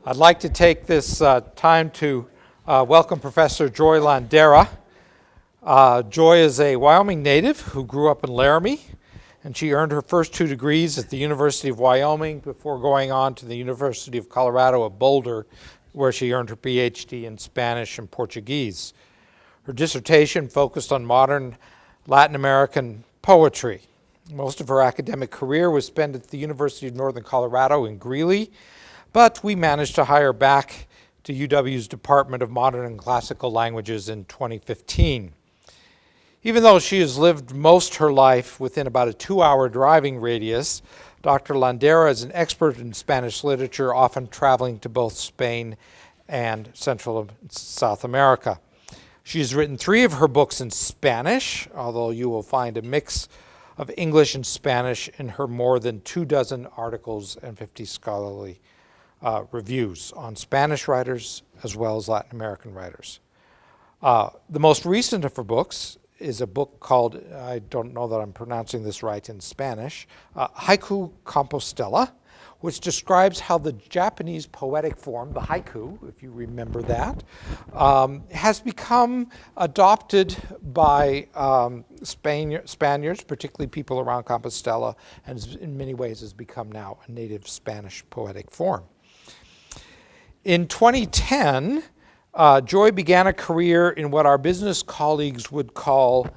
I'd like to take this time to welcome Professor Joy Landeira. Joy is a Wyoming native who grew up in Laramie, and she earned her first 2 degrees at the University of Wyoming before going on to the University of Colorado at Boulder, where she earned her PhD in Spanish and Portuguese. Her dissertation focused on modern Latin American poetry. Most of her academic career was spent at the University of Northern Colorado in Greeley, but we managed to hire back to UW's Department of Modern and Classical Languages in 2015. Even though she has lived most her life within about a 2-hour driving radius, Dr. Landeira is an expert in Spanish literature, often traveling to both Spain and Central and South America. She's written 3 of her books in Spanish, although you will find a mix of English and Spanish in her more than 24 articles and 50 scholarly reviews on Spanish writers as well as Latin American writers. The most recent of her books is a book called, I don't know that I'm pronouncing this right in Spanish, Haiku Compostela, which describes how the Japanese poetic form, the haiku, if you remember that, has become adopted by Spaniards, particularly people around Compostela, and in many ways has become now a native Spanish poetic form. In 2010, Joy began a career in what our business colleagues would call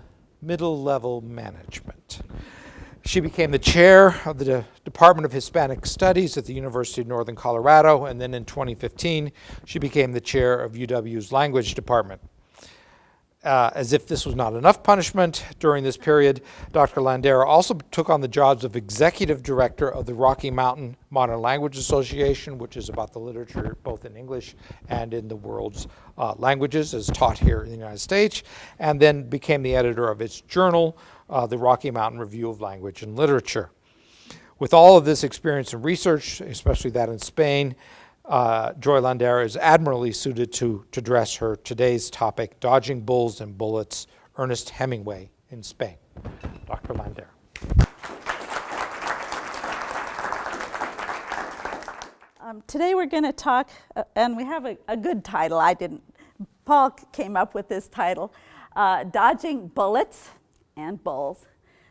middle-level management. She became the chair of the Department of Hispanic Studies at the University of Northern Colorado, and then in 2015, she became the chair of UW's Language Department. As if this was not enough punishment, during this period, Dr. Landeira also took on the jobs of executive director of the Rocky Mountain Modern Language Association, which is about the literature both in English and in the world's languages, as taught here in the United States, and then became the editor of its journal, the Rocky Mountain Review of Language and Literature. With all of this experience in research, especially that in Spain, Joy Landeira is admirably suited to address her today's topic, Dodging Bulls and Bullets, Ernest Hemingway in Spain. Dr. Landeira. Today we're going to talk, and we have a good title. Paul came up with this title, Dodging Bullets and Bulls.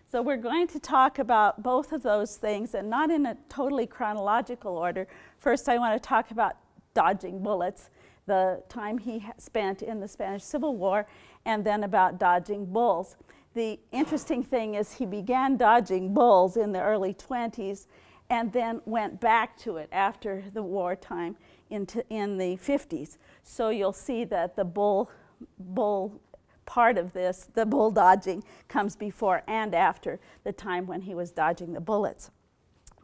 So we're going to talk about both of those things, and not in a totally chronological order. First, I want to talk about dodging bullets, the time he spent in the Spanish Civil War, and then about dodging bulls. The interesting thing is he began dodging bulls in the early 20s and then went back to it after the wartime in the 50s. So you'll see that the bull part of this, the bull dodging, comes before and after the time when he was dodging the bullets.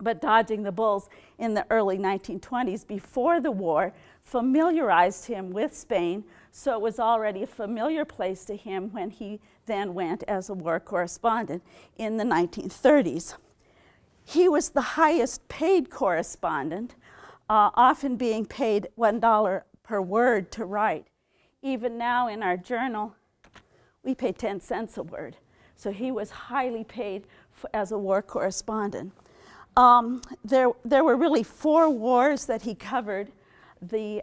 But dodging the bulls in the early 1920s, before the war, familiarized him with Spain, so it was already a familiar place to him when he then went as a war correspondent in the 1930s. He was the highest paid correspondent, often being paid $1 per word to write. Even now in our journal, we pay 10 cents a word. So he was highly paid as a war correspondent. There were really 4 wars that he covered. The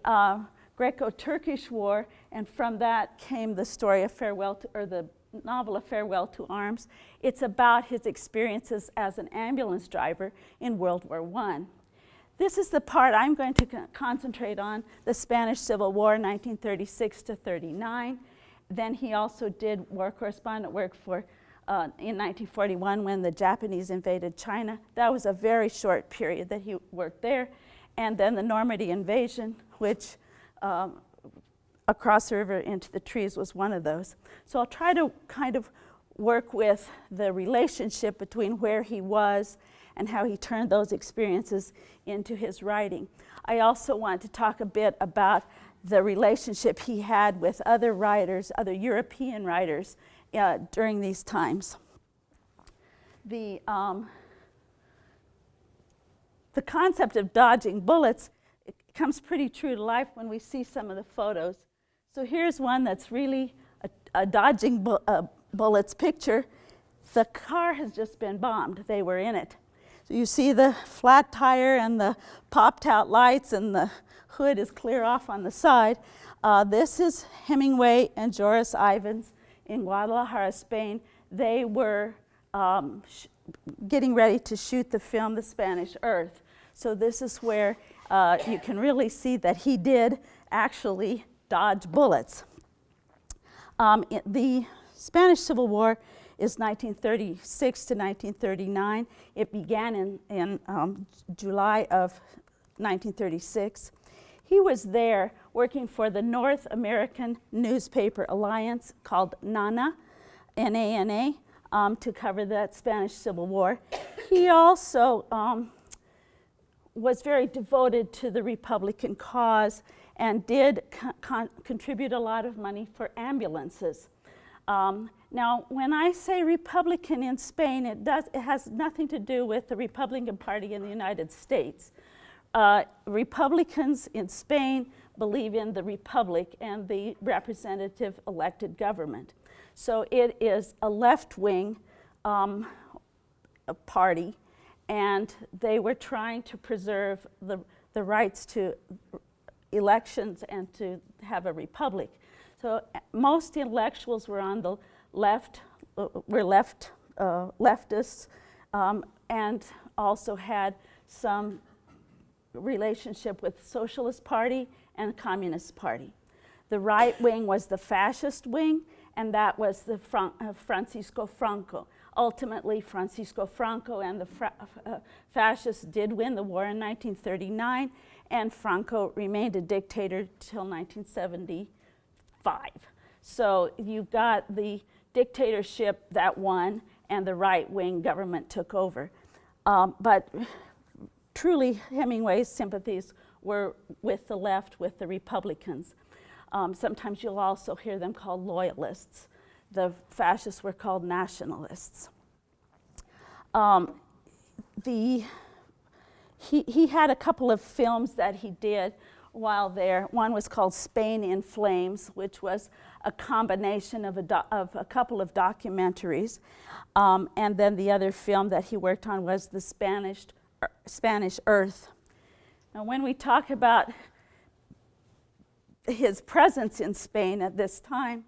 Greco-Turkish War, and from that came the story of the novel of Farewell to Arms. It's about his experiences as an ambulance driver in World War I. This is the part I'm going to concentrate on, the Spanish Civil War, 1936 to 39. Then he also did war correspondent work for in 1941 when the Japanese invaded China. That was a very short period that he worked there. And then the Normandy invasion, which across the river into the trees was one of those. So I'll try to kind of work with the relationship between where he was and how he turned those experiences into his writing. I also want to talk a bit about the relationship he had with other writers, other European writers, during these times. The concept of dodging bullets, it comes pretty true to life when we see some of the photos. So here's one that's really a dodging bullets picture. The car has just been bombed. They were in it. So you see the flat tire and the popped out lights, and the hood is clear off on the side. This is Hemingway and Joris Ivens in Guadalajara, Spain. They were getting ready to shoot the film The Spanish Earth. So this is where you can really see that he did actually dodge bullets. The Spanish Civil War is 1936 to 1939. It began in July of 1936. He was there working for the North American Newspaper Alliance called NANA, N-A-N-A, to cover that Spanish Civil War. He also was very devoted to the Republican cause and did contribute a lot of money for ambulances. Now, when I say Republican in Spain, it has nothing to do with the Republican Party in the United States. Republicans in Spain believe in the republic and the representative elected government. So it is a left-wing party, and they were trying to preserve the rights to elections and to have a republic. So most intellectuals were on the left, leftists, and also had some relationship with the Socialist Party and the Communist Party. The right wing was the fascist wing, and that was the Francisco Franco. Ultimately, Francisco Franco and the fascists did win the war in 1939, and Franco remained a dictator till 1975. So you've got the dictatorship that won, and the right-wing government took over. But truly, Hemingway's sympathies were with the left, with the Republicans. Sometimes you'll also hear them called loyalists. The fascists were called nationalists. He had a couple of films that he did while there. One was called Spain in Flames, which was a combination of a couple of documentaries. And then the other film that he worked on was The Spanish Earth. Now, when we talk about his presence in Spain at this time,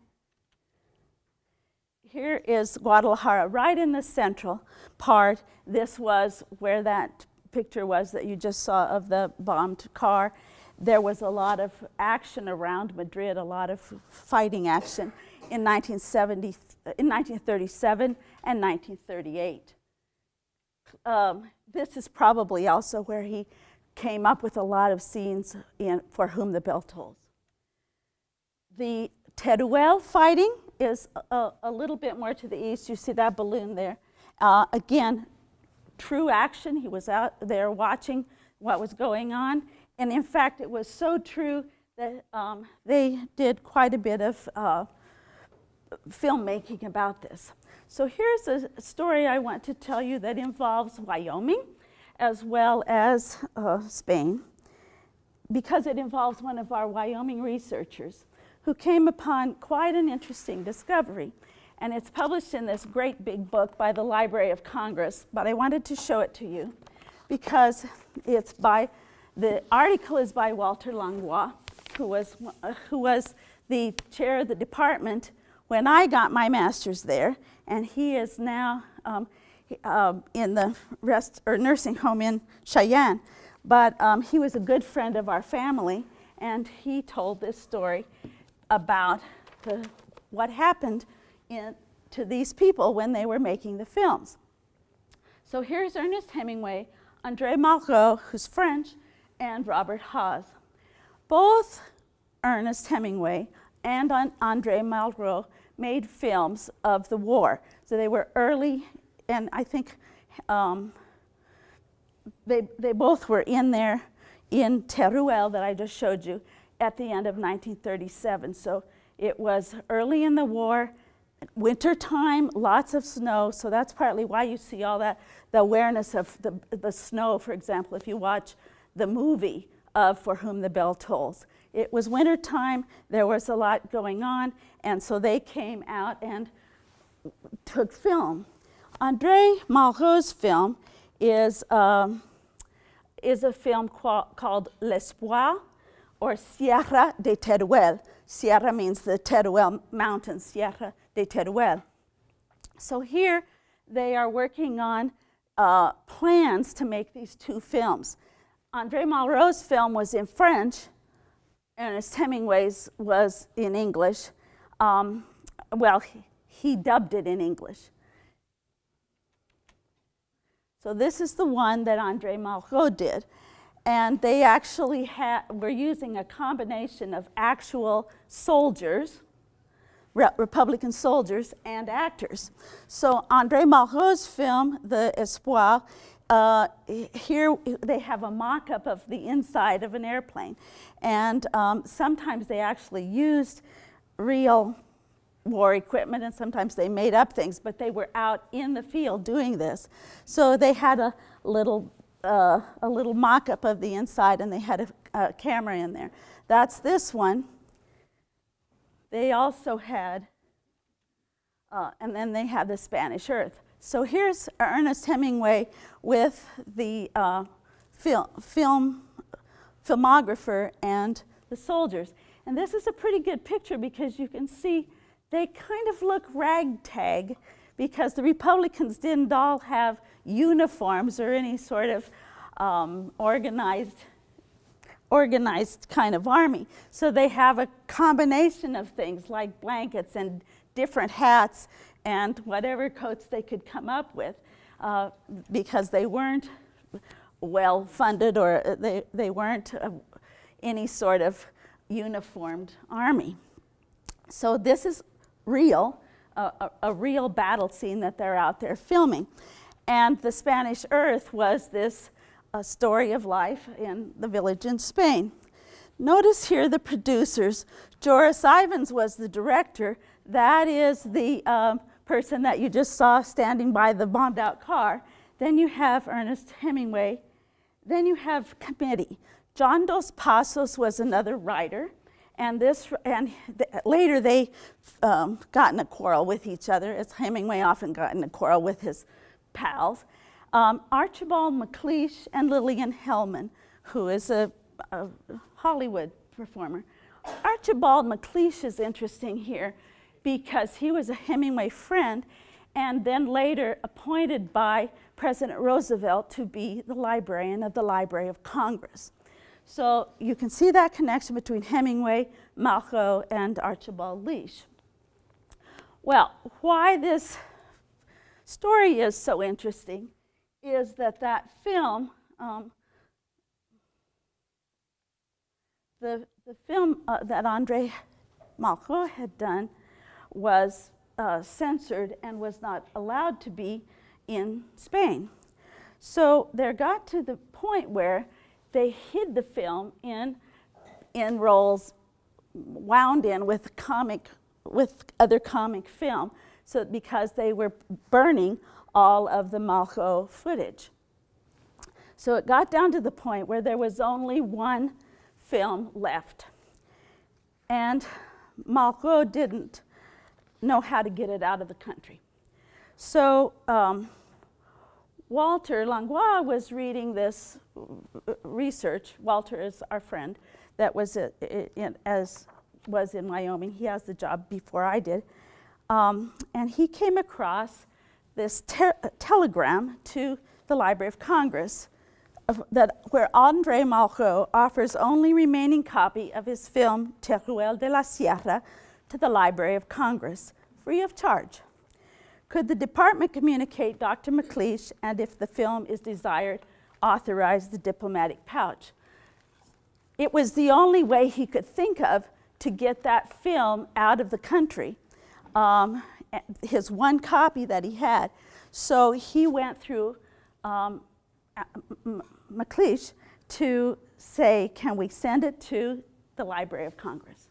here is Guadalajara, right in the central part. This was where that picture was that you just saw of the bombed car. There was a lot of action around Madrid, a lot of fighting action in 1937 and 1938. This is probably also where he came up with a lot of scenes in For Whom the Bell Tolls. The Teruel fighting is a little bit more to the east. You see that balloon there. Again, true action. He was out there watching what was going on. And in fact, it was so true that they did quite a bit of filmmaking about this. So here's a story I want to tell you that involves Wyoming as well as Spain, because it involves one of our Wyoming researchers who came upon quite an interesting discovery. And it's published in this great big book by the Library of Congress, but I wanted to show it to you because the article is by Walter Langlois, who was the chair of the department when I got my master's there, and he is now in the nursing home in Cheyenne. But he was a good friend of our family, and he told this story about what happened to these people when they were making the films. So here's Ernest Hemingway, André Malraux, who's French, and Robert Haas. Both Ernest Hemingway and André Malraux made films of the war. So they were early, and I think they both were in there in Teruel that I just showed you at the end of 1937. So it was early in the war, winter time, lots of snow, so that's partly why you see all that, the awareness of the snow, for example, if you watch the movie of For Whom the Bell Tolls. It was winter time, there was a lot going on, and so they came out and took film. André Malraux's film is a film called L'Espoir, or Sierra de Teruel. Sierra means the Teruel Mountains, Sierra de Teruel. So here they are working on plans to make these two films. André Malraux' film was in French. Ernest Hemingway's was in English. He dubbed it in English. So this is the one that André Malraux did. And they actually were using a combination of actual soldiers, Republican soldiers, and actors. So André Malraux' film, The Espoir, here they have a mock-up of the inside of an airplane. And sometimes they actually used real war equipment, and sometimes they made up things, but they were out in the field doing this. So they had a little mock-up of the inside, and they had a camera in there. That's this one. They also had, and then they had the Spanish Earth. So here's Ernest Hemingway with the filmographer and the soldiers. And this is a pretty good picture because you can see they kind of look ragtag because the Republicans didn't all have uniforms or any sort of organized kind of army. So they have a combination of things like blankets and different hats and whatever coats they could come up with because they weren't well funded, or they weren't any sort of uniformed army. So this is real, a real battle scene that they're out there filming. And the Spanish Earth was this story of life in the village in Spain. Notice here the producers. Joris Ivens was the director. That is the person that you just saw standing by the bombed out car. Then you have Ernest Hemingway. Then you have committee. John Dos Passos was another writer. And later they got in a quarrel with each other, as Hemingway often got in a quarrel with his pals. Archibald MacLeish and Lillian Hellman, who is a Hollywood performer. Archibald MacLeish is interesting here because he was a Hemingway friend and then later appointed by President Roosevelt to be the librarian of the Library of Congress. So you can see that connection between Hemingway, Malraux, and Archibald Leach. Well, why this story is so interesting is that film, the film that André Malraux had done was censored and was not allowed to be in Spain. So there got to the point where they hid the film in rolls wound in with other comic film, so because they were burning all of the Malraux footage. So it got down to the point where there was only one film left. And Malraux didn't know how to get it out of the country. So Walter Langlois was reading this research. Walter is our friend that was in Wyoming. He has the job before I did. And he came across this telegram to the Library of Congress where André Malraux offers only remaining copy of his film Teruel de la Sierra to the Library of Congress, free of charge. Could the department communicate Dr. MacLeish, and if the film is desired, authorize the diplomatic pouch? It was the only way he could think of to get that film out of the country, his one copy that he had. So he went through MacLeish to say, can we send it to the Library of Congress?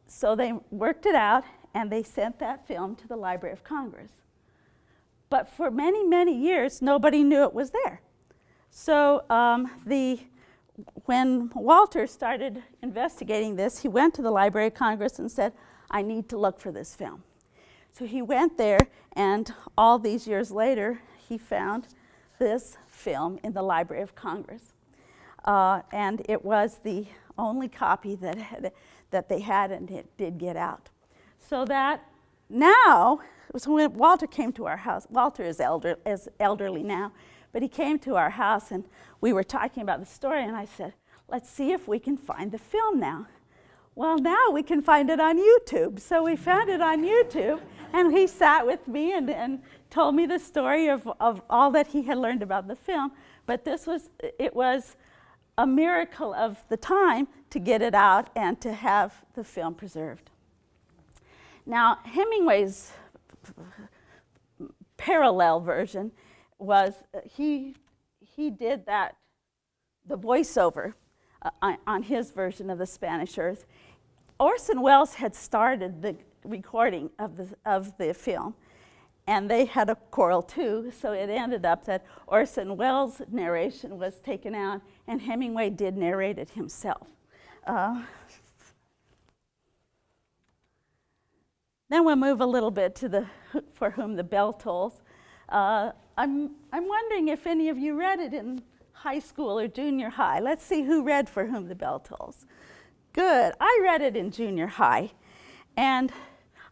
So they worked it out, and they sent that film to the Library of Congress. But for many, many years, nobody knew it was there. So when Walter started investigating this, he went to the Library of Congress and said, I need to look for this film. So he went there, and all these years later, he found this film in the Library of Congress. And it was the only copy that they had, and it did get out. So that now, so when Walter came to our house, Walter is elderly now, but he came to our house and we were talking about the story, and I said, let's see if we can find the film now. Well, now we can find it on YouTube. So we found it on YouTube, and he sat with me and told me the story of all that he had learned about the film. But it was a miracle of the time to get it out and to have the film preserved. Now, Hemingway's parallel version was he did the voiceover on his version of the Spanish Earth. Orson Welles had started the recording of the film, and they had a quarrel too, so it ended up that Orson Welles' narration was taken out, and Hemingway did narrate it himself. Then we'll move a little bit to the For Whom the Bell Tolls. I'm wondering if any of you read it in high school or junior high. Let's see who read For Whom the Bell Tolls. Good. I read it in junior high. And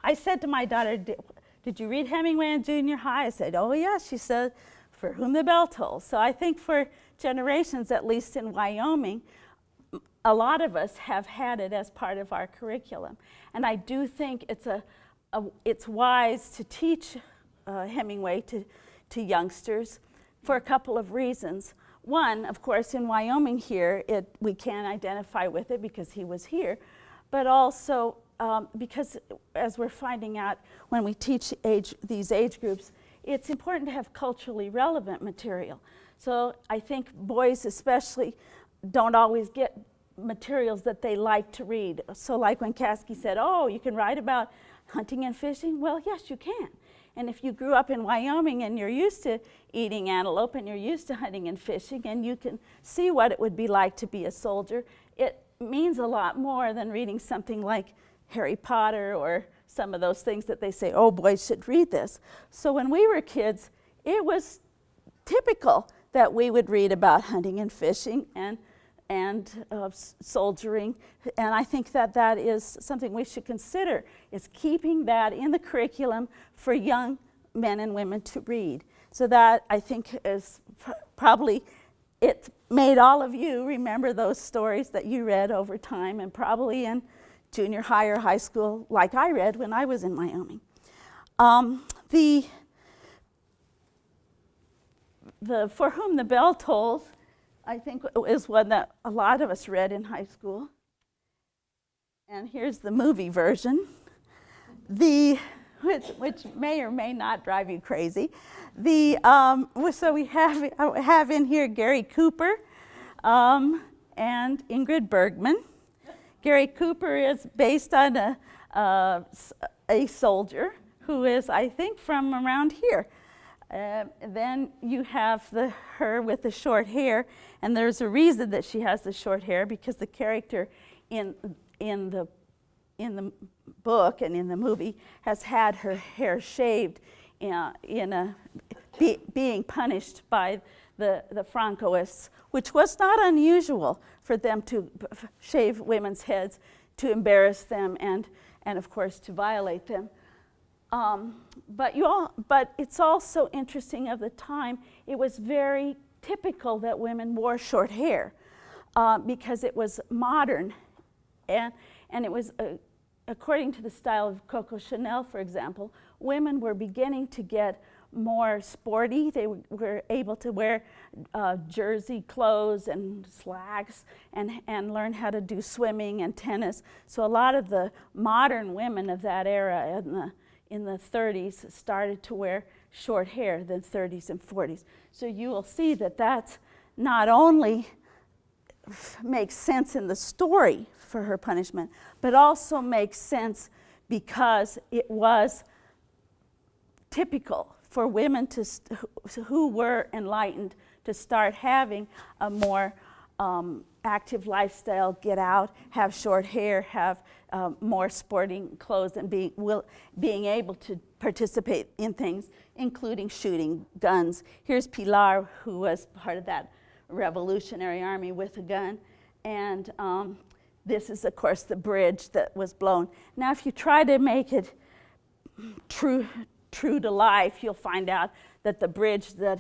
I said to my daughter, did you read Hemingway in junior high? I said, oh yes. She said, For Whom the Bell Tolls. So I think for generations, at least in Wyoming, a lot of us have had it as part of our curriculum. And I do think it's wise to teach Hemingway to youngsters for a couple of reasons. One, of course, in Wyoming here, we can identify with it because he was here, but also because, as we're finding out when we teach these age groups, it's important to have culturally relevant material. So I think boys especially don't always get materials that they like to read. So like when Kasky said, oh, you can write about hunting and fishing? Well, yes, you can. And if you grew up in Wyoming and you're used to eating antelope and you're used to hunting and fishing and you can see what it would be like to be a soldier, it means a lot more than reading something like Harry Potter or some of those things that they say, oh, boys should read this. So when we were kids, it was typical that we would read about hunting and fishing and soldiering, and I think that is something we should consider, is keeping that in the curriculum for young men and women to read. So that, I think, is probably, it made all of you remember those stories that you read over time, and probably in junior high or high school, like I read when I was in Wyoming. The For Whom the Bell Tolls, I think, is one that a lot of us read in high school. And here's the movie version, which may or may not drive you crazy. So we have in here Gary Cooper and Ingrid Bergman. Gary Cooper is based on a soldier who is, I think, from around here. Then you have her with the short hair, and there's a reason that she has the short hair, because the character in the book and in the movie has had her hair shaved being punished by the Francoists, which was not unusual for them to shave women's heads to embarrass them and of course to violate them. But it's also interesting of the time, it was very typical that women wore short hair because it was modern, and it was, according to the style of Coco Chanel, for example, women were beginning to get more sporty. They were able to wear jersey clothes and slacks and learn how to do swimming and tennis. So a lot of the modern women of that era in the 30s started to wear short hair, the 30s and 40s. So you will see that that's not only makes sense in the story for her punishment, but also makes sense because it was typical for women who were enlightened to start having a more active lifestyle, get out, have short hair, have more sporting clothes, and being able to participate in things, including shooting guns. Here's Pilar, who was part of that Revolutionary Army with a gun. And this is, of course, the bridge that was blown. Now, if you try to make it true to life, you'll find out that the bridge that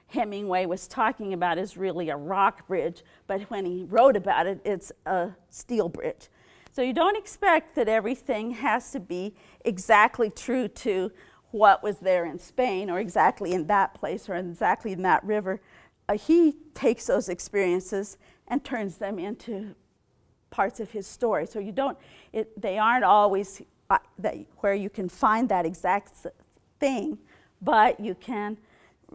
Hemingway was talking about is really a rock bridge, but when he wrote about it, it's a steel bridge. So you don't expect that everything has to be exactly true to what was there in Spain, or exactly in that place, or exactly in that river. He takes those experiences and turns them into parts of his story. So they aren't always where you can find that exact thing, but you can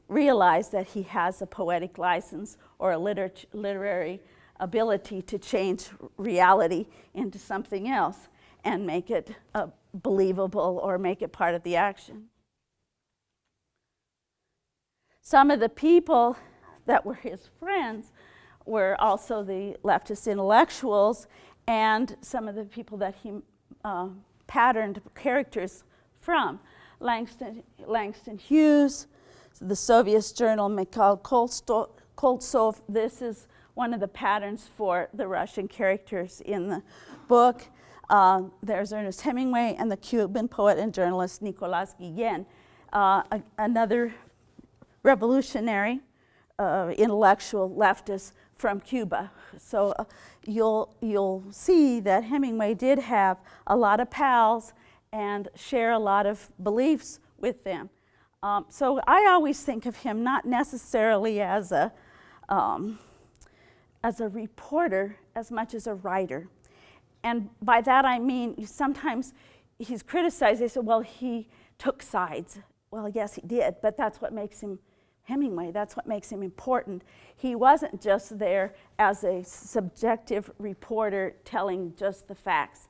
realize that he has a poetic license or a literary ability to change reality into something else and make it believable or make it part of the action. Some of the people that were his friends were also the leftist intellectuals, and some of the people that he patterned characters from. Langston Hughes, the Soviet journal Mikhail Koltsov. This is one of the patterns for the Russian characters in the book. There's Ernest Hemingway and the Cuban poet and journalist Nicolas Guillen, another revolutionary intellectual leftist from Cuba. So you'll see that Hemingway did have a lot of pals and share a lot of beliefs with them. So I always think of him not necessarily as a reporter as much as a writer. And by that I mean sometimes he's criticized. They say, well, he took sides. Well, yes, he did, but that's what makes him Hemingway. That's what makes him important. He wasn't just there as a subjective reporter telling just the facts.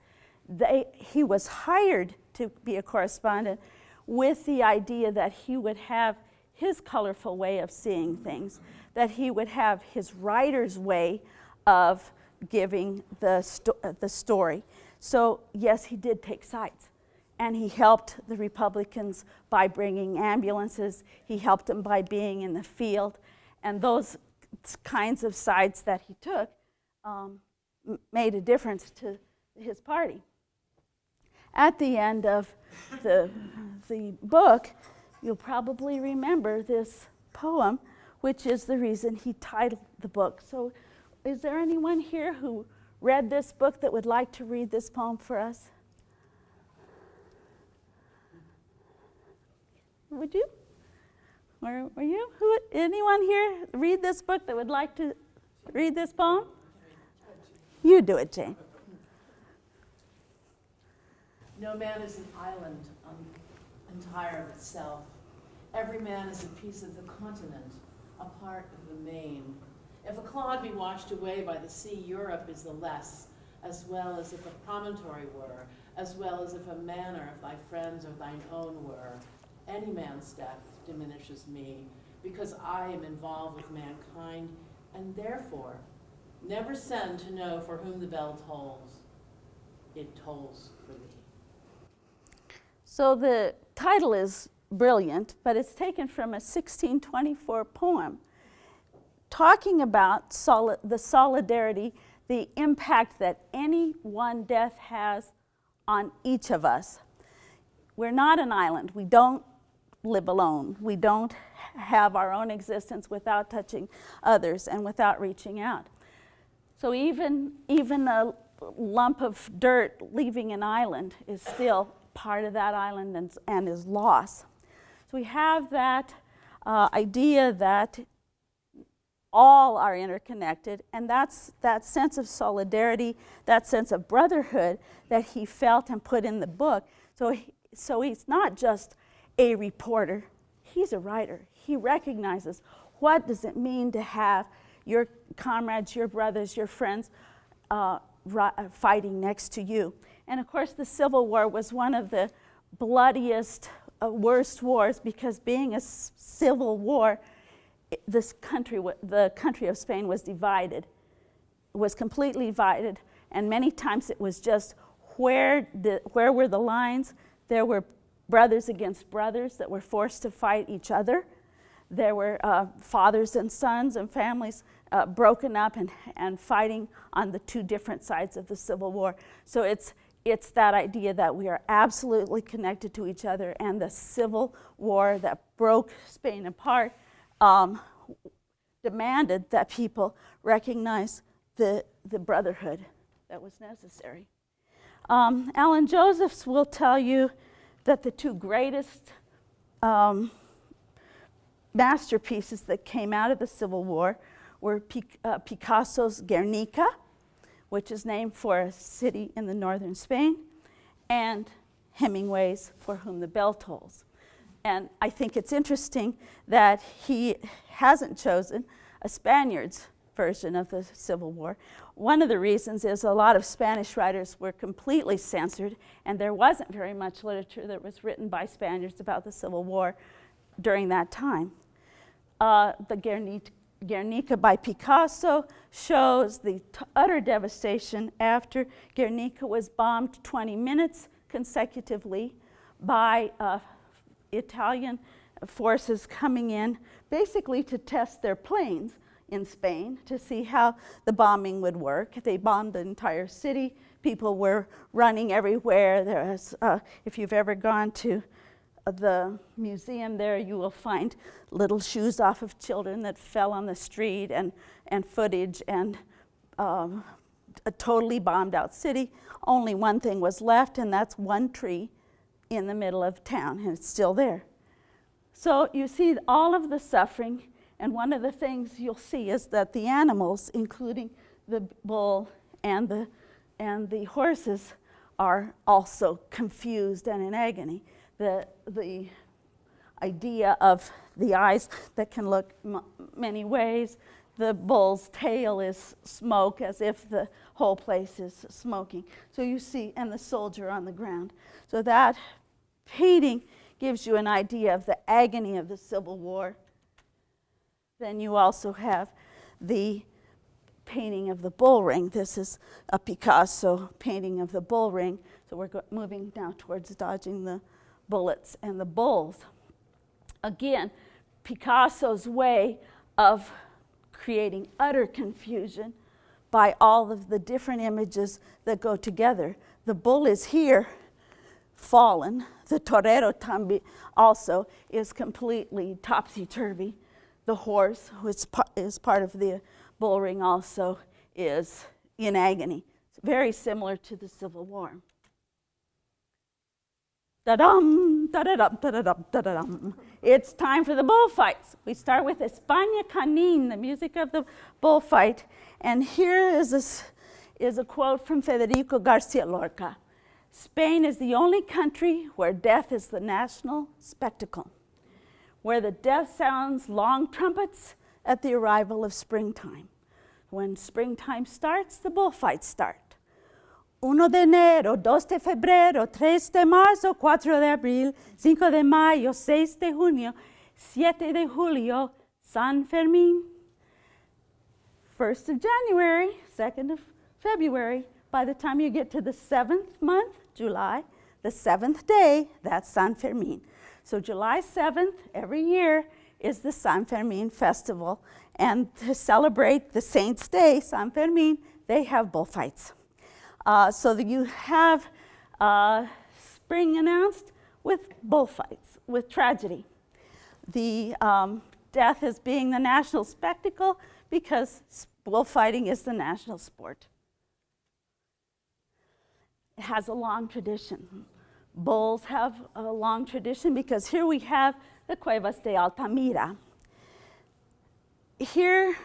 He was hired to be a correspondent with the idea that he would have his colorful way of seeing things, that he would have his writer's way of giving the story. So yes, he did take sides. And he helped the Republicans by bringing ambulances. He helped them by being in the field. And those kinds of sides that he took made a difference to his party. At the end of the book, you'll probably remember this poem, which is the reason he titled the book. So is there anyone here who read this book that would like to read this poem for us? Would you? Were you? Anyone here read this book that would like to read this poem? You do it, Jane. No man is an island entire of itself. Every man is a piece of the continent, a part of the main. If a clod be washed away by the sea, Europe is the less, as well as if a promontory were, as well as if a manor of thy friends or thine own were. Any man's death diminishes me, because I am involved with mankind, and therefore never send to know for whom the bell tolls. It tolls for thee. So the title is brilliant, but it's taken from a 1624 poem talking about the solidarity, the impact that any one death has on each of us. We're not an island. We don't live alone. We don't have our own existence without touching others and without reaching out. So even a lump of dirt leaving an island is still part of that island and is loss. So we have that idea that all are interconnected, and that's that sense of solidarity, that sense of brotherhood that he felt and put in the book. So he's not just a reporter, he's a writer. He recognizes what does it mean to have your comrades, your brothers, your friends fighting next to you. And of course the Civil War was one of the bloodiest, worst wars, because being a civil war, the country of Spain was divided was completely divided, and many times it was just where were the lines. There were brothers against brothers that were forced to fight each other. There were fathers and sons and families broken up and fighting on the two different sides of the Civil War. So it's that idea that we are absolutely connected to each other, and the Civil War that broke Spain apart demanded that people recognize the brotherhood that was necessary. Alan Josephs will tell you that the two greatest masterpieces that came out of the Civil War were Picasso's Guernica, which is named for a city in the northern Spain, and Hemingway's For Whom the Bell Tolls. And I think it's interesting that he hasn't chosen a Spaniard's version of the Civil War. One of the reasons is a lot of Spanish writers were completely censored, and there wasn't very much literature that was written by Spaniards about the Civil War during that time. The Guernica by Picasso shows the utter devastation after Guernica was bombed 20 minutes consecutively by Italian forces coming in basically to test their planes in Spain to see how the bombing would work. They bombed the entire city. People were running everywhere. There was, if you've ever gone to the museum there, you will find little shoes off of children that fell on the street and footage, and a totally bombed out city. Only one thing was left, and that's one tree in the middle of town, and it's still there. So you see all of the suffering, and one of the things you'll see is that the animals, including the bull and the horses, are also confused and in agony. The idea of the eyes that can look many ways. The bull's tail is smoke, as if the whole place is smoking. So you see, and the soldier on the ground. So that painting gives you an idea of the agony of the Civil War. Then you also have the painting of the bull ring. This is a Picasso painting of the bull ring. So we're moving now towards dodging the bullets and the bulls. Again, Picasso's way of creating utter confusion by all of the different images that go together. The bull is here, fallen. The torero also is completely topsy-turvy. The horse, who is part of the bull ring, also is in agony. It's very similar to the Civil War. Da-dum, da-da-dum, da-da-dum, da-da-dum. It's time for the bullfights. We start with España Canín, the music of the bullfight. And here is a quote from Federico Garcia Lorca. Spain is the only country where death is the national spectacle, where the death sounds long trumpets at the arrival of springtime. When springtime starts, the bullfights start. 1 de enero, 2 de febrero, 3 de marzo, 4 de abril, 5 de mayo, 6 de junio, 7 de julio, San Fermín. 1st of January, 2nd of February. By the time you get to the 7th month, July, the 7th day, that's San Fermín. So July 7th, every year, is the San Fermín festival. And to celebrate the saint's day, San Fermín, they have bullfights. So that you have spring announced with bullfights, with tragedy. The death as being the national spectacle because bullfighting is the national sport. It has a long tradition. Bulls have a long tradition because here we have the Cuevas de Altamira. Here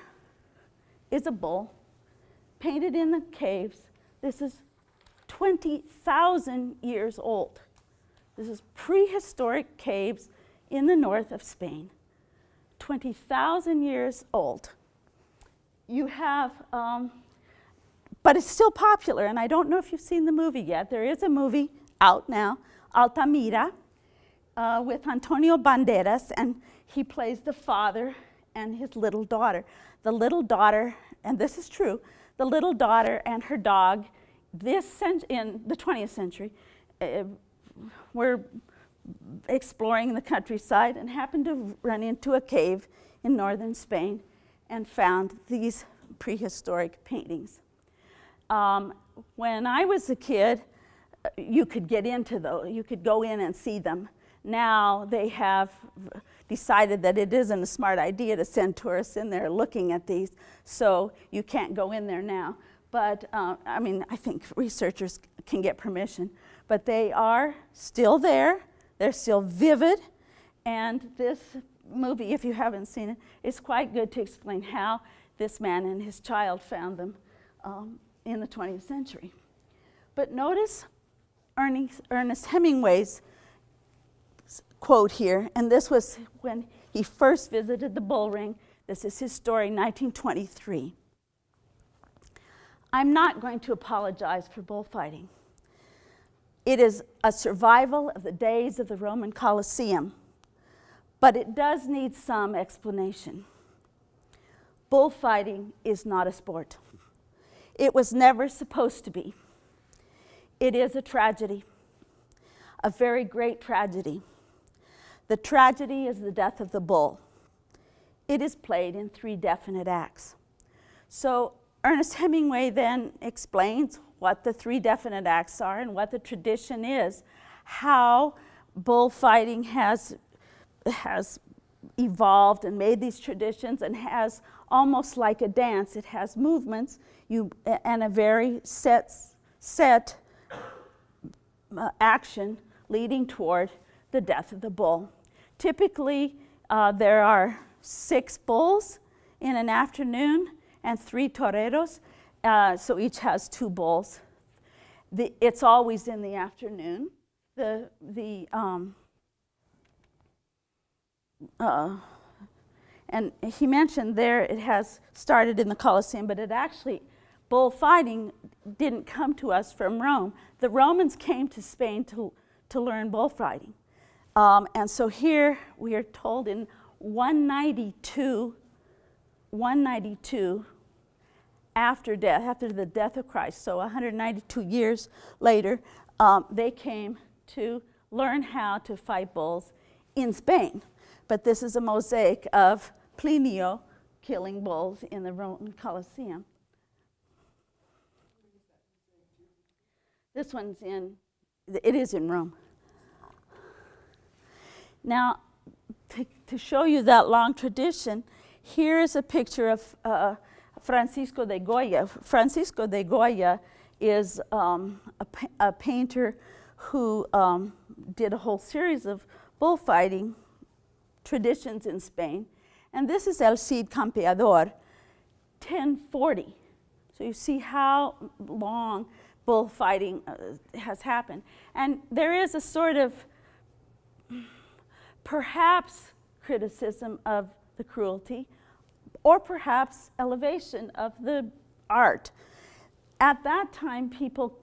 is a bull painted in the caves. This is 20,000 years old. This is prehistoric caves in the north of Spain. 20,000 years old. You have, but it's still popular, and I don't know if you've seen the movie yet. There is a movie out now, Altamira, with Antonio Banderas, and he plays the father and his little daughter. The little daughter, and this is true, the little daughter and her dog, in the 20th century, were exploring the countryside and happened to run into a cave in northern Spain and found these prehistoric paintings. When I was a kid, you could get into those, you could go in and see them. Now they have decided that it isn't a smart idea to send tourists in there looking at these, so you can't go in there now. But I mean, I think researchers can get permission, but they are still there, they're still vivid, and this movie, if you haven't seen it, is quite good to explain how this man and his child found them in the 20th century. But notice Ernest Hemingway's quote here, and this was when he first visited the bull ring. This is his story, 1923. "I'm not going to apologize for bullfighting. It is a survival of the days of the Roman Colosseum, but it does need some explanation. Bullfighting is not a sport. It was never supposed to be. It is a tragedy, a very great tragedy. The tragedy is the death of the bull. It is played in 3 definite acts." So Ernest Hemingway then explains what the 3 definite acts are and what the tradition is, how bullfighting has evolved and made these traditions and has almost like a dance. It has movements and a very set action leading toward the death of the bull. Typically, there are 6 bulls in an afternoon and 3 toreros, so each has 2 bulls. It's always in the afternoon. And he mentioned there it has started in the Colosseum, but it actually, bullfighting didn't come to us from Rome. The Romans came to Spain to learn bullfighting. And so here we are told in 192 after the death of Christ, so 192 years later, they came to learn how to fight bulls in Spain. But this is a mosaic of Plinio killing bulls in the Roman Colosseum. This one's it is in Rome. Now, to show you that long tradition, here is a picture of Francisco de Goya. Francisco de Goya is a painter who did a whole series of bullfighting traditions in Spain. And this is El Cid Campeador, 1040. So you see how long bullfighting has happened. And there is a sort of perhaps criticism of the cruelty, or perhaps elevation of the art. At that time, people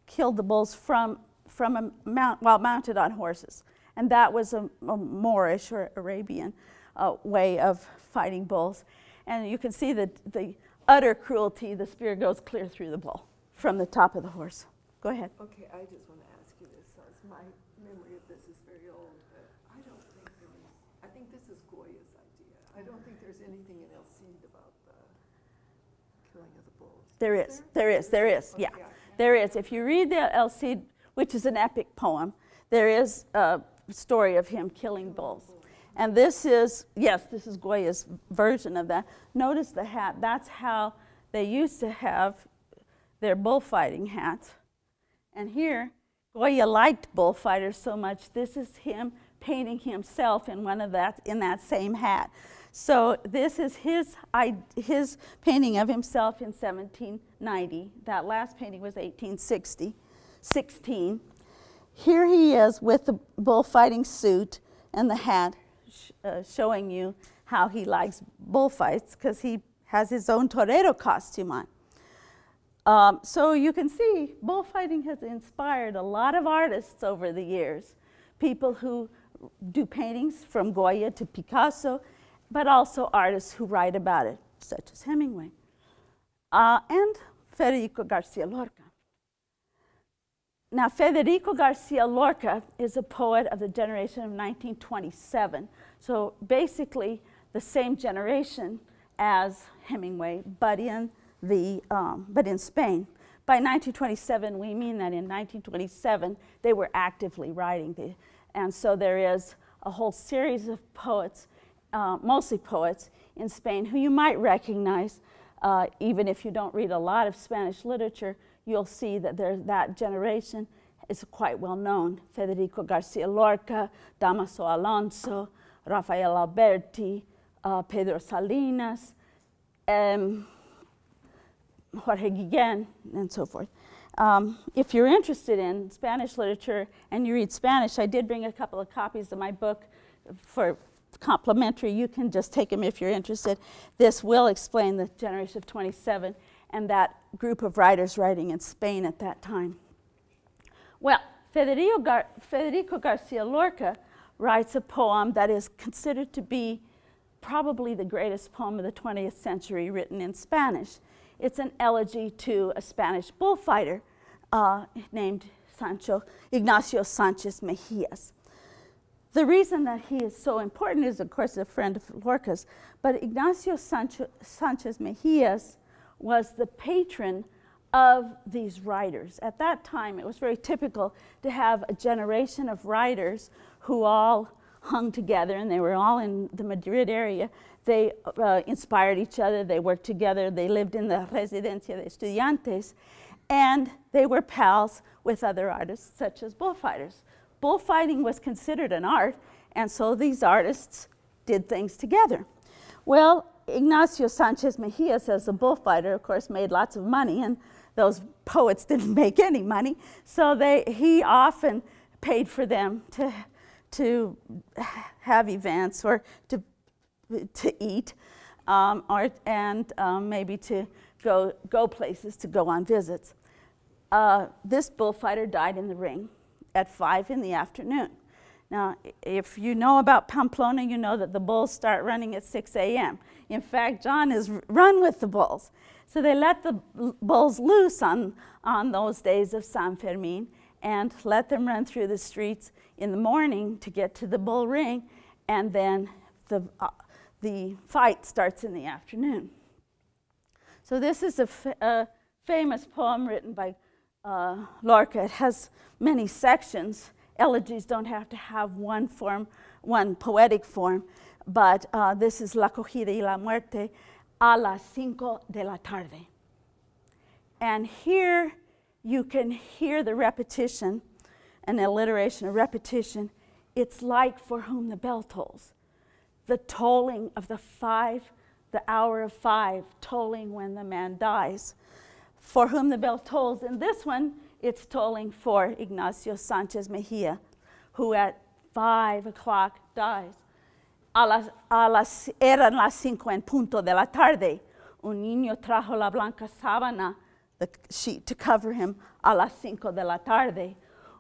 killed the bulls from while mounted on horses. And that was a Moorish or Arabian way of fighting bulls. And you can see the utter cruelty. The spear goes clear through the bull from the top of the horse. Go ahead. Okay, I just want to ask you this, as my memory of this is very old, but I don't think I think this is Goya's idea. I don't think there's anything in El Cid about the killing of the bulls. There is, yeah. Okay. There is. If you read the El Cid, which is an epic poem, there is a story of him killing bulls. And this is Goya's version of that. Notice the hat. That's how they used to have their bullfighting hats. And here, Goya liked bullfighters so much. This is him painting himself in that same hat. So this is his painting of himself in 1790. That last painting was 1816. Here he is with the bullfighting suit and the hat, showing you how he likes bullfights because he has his own torero costume on. So you can see bullfighting has inspired a lot of artists over the years, people who do paintings from Goya to Picasso, but also artists who write about it, such as Hemingway. and Federico Garcia Lorca. Now, Federico Garcia Lorca is a poet of the generation of 1927. So basically the same generation as Hemingway, but in Spain. By 1927, we mean that in 1927, they were actively writing. And so there is a whole series of poets, mostly poets, in Spain who you might recognize. Even if you don't read a lot of Spanish literature, you'll see that that generation is quite well known. Federico Garcia Lorca, Damaso Alonso, Rafael Alberti, Pedro Salinas, Jorge Guillén, and so forth. If you're interested in Spanish literature and you read Spanish, I did bring a couple of copies of my book for complimentary. You can just take them if you're interested. This will explain the generation of 27 and that group of writers writing in Spain at that time. Well, Federico Garcia Lorca writes a poem that is considered to be probably the greatest poem of the 20th century written in Spanish. It's an elegy to a Spanish bullfighter named Ignacio Sanchez Mejías. The reason that he is so important is, of course, a friend of Lorca's, but Ignacio Sanchez Mejías was the patron of these writers. At that time, it was very typical to have a generation of writers who all hung together, and they were all in the Madrid area. They inspired each other, they worked together, they lived in the Residencia de Estudiantes, and they were pals with other artists, such as bullfighters. Bullfighting was considered an art, and so these artists did things together. Well, Ignacio Sanchez Mejías, as a bullfighter, of course, made lots of money, and those poets didn't make any money, so he often paid for them to have events or to eat, and maybe to go places, to go on visits. This bullfighter died in the ring at 5 in the afternoon. Now, if you know about Pamplona, you know that the bulls start running at 6 a.m. In fact, John has run with the bulls. So they let the bulls loose on those days of San Fermin and let them run through the streets in the morning to get to the bull ring, and then the fight starts in the afternoon. So this is a famous poem written by Lorca. It has many sections. Elegies don't have to have one poetic form, but this is La Cogida y la Muerte a las 5 de la tarde. And here you can hear the repetition, an alliteration, a repetition. It's like for whom the bell tolls. The tolling of the hour of 5, tolling when the man dies. For whom the bell tolls. In this one, it's tolling for Ignacio Sanchez Mejía, who at 5 o'clock dies. Eran las 5 en punto de la tarde. Un niño trajo la blanca sábana, the sheet to cover him, a las 5 de la tarde.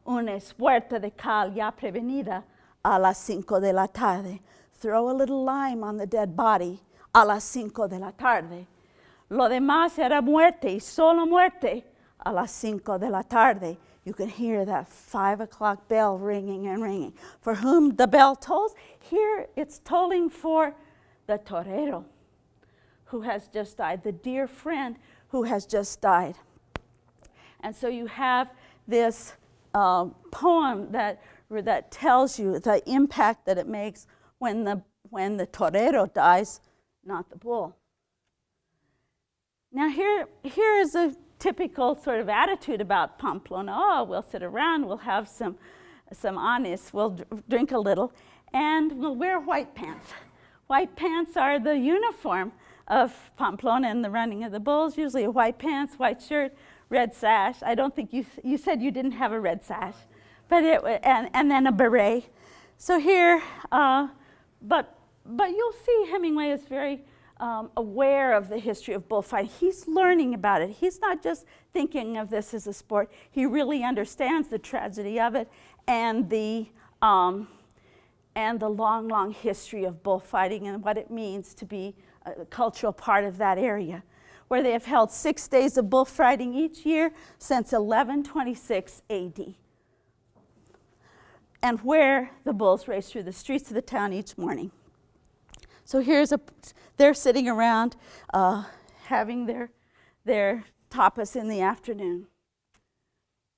Una espuerta de cal ya prevenida, a las 5 de la tarde. Throw a little lime on the dead body, a las 5 de la tarde. Lo demás era muerte y solo muerte, a las 5 de la tarde. You can hear that 5 o'clock bell ringing and ringing. For whom the bell tolls, here it's tolling for the torero who has just died, the dear friend who has just died. And so you have this poem that tells you the impact that it makes when the torero dies, not the bull. Now here is a typical sort of attitude about Pamplona. Oh, we'll sit around, we'll have some anís, we'll drink a little, and we'll wear white pants. White pants are the uniform of Pamplona in the running of the bulls, usually white pants, white shirt, red sash. I don't think you said you didn't have a red sash, but and then a beret. So here, but you'll see Hemingway is very aware of the history of bullfighting. He's learning about it. He's not just thinking of this as a sport. He really understands the tragedy of it and the long, long history of bullfighting and what it means to be a cultural part of that area. where they have held 6 days of bullfighting each year since 1126 AD, and where the bulls race through the streets of the town each morning. So they're sitting around having their tapas in the afternoon.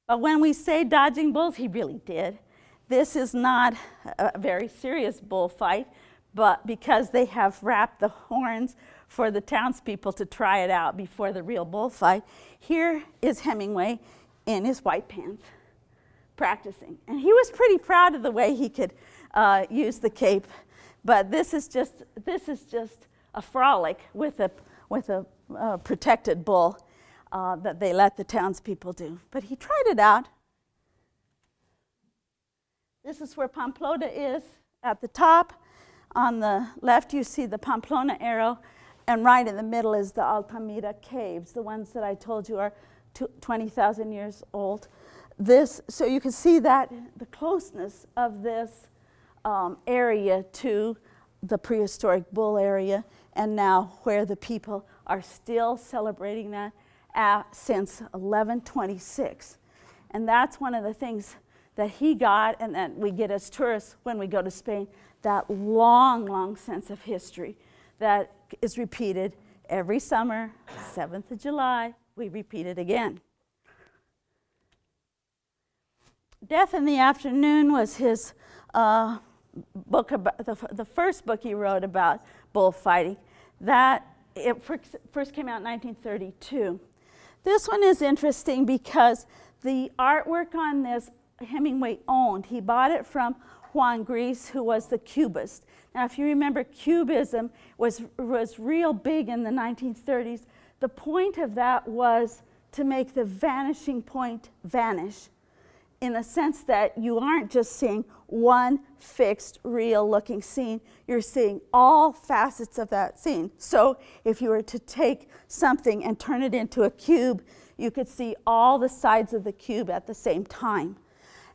But when we say dodging bulls, he really did. This is not a very serious bullfight, but because they have wrapped the horns for the townspeople to try it out before the real bullfight, here is Hemingway in his white pants practicing. And he was pretty proud of the way he could use the cape, but this is just a frolic with a protected bull that they let the townspeople do. But he tried it out. This is where Pamplona is at the top. On the left, you see the Pamplona arrow, and right in the middle is the Alto Caves, the ones that I told you are 20,000 years old. So you can see that the closeness of this area to the prehistoric bull area, and now where the people are still celebrating that since 1126. And that's one of the things that he got, and that we get as tourists when we go to Spain, that long, long sense of history that is repeated every summer. 7th of July, we repeat it again. Death in the Afternoon was his book about the first book he wrote about bullfighting. It first came out in 1932. This one is interesting because the artwork on this Hemingway owned. He bought it from Juan Gris, who was the Cubist. Now, if you remember, Cubism was real big in the 1930s. The point of that was to make the vanishing point vanish, in the sense that you aren't just seeing one fixed, real-looking scene. You're seeing all facets of that scene. So if you were to take something and turn it into a cube, you could see all the sides of the cube at the same time.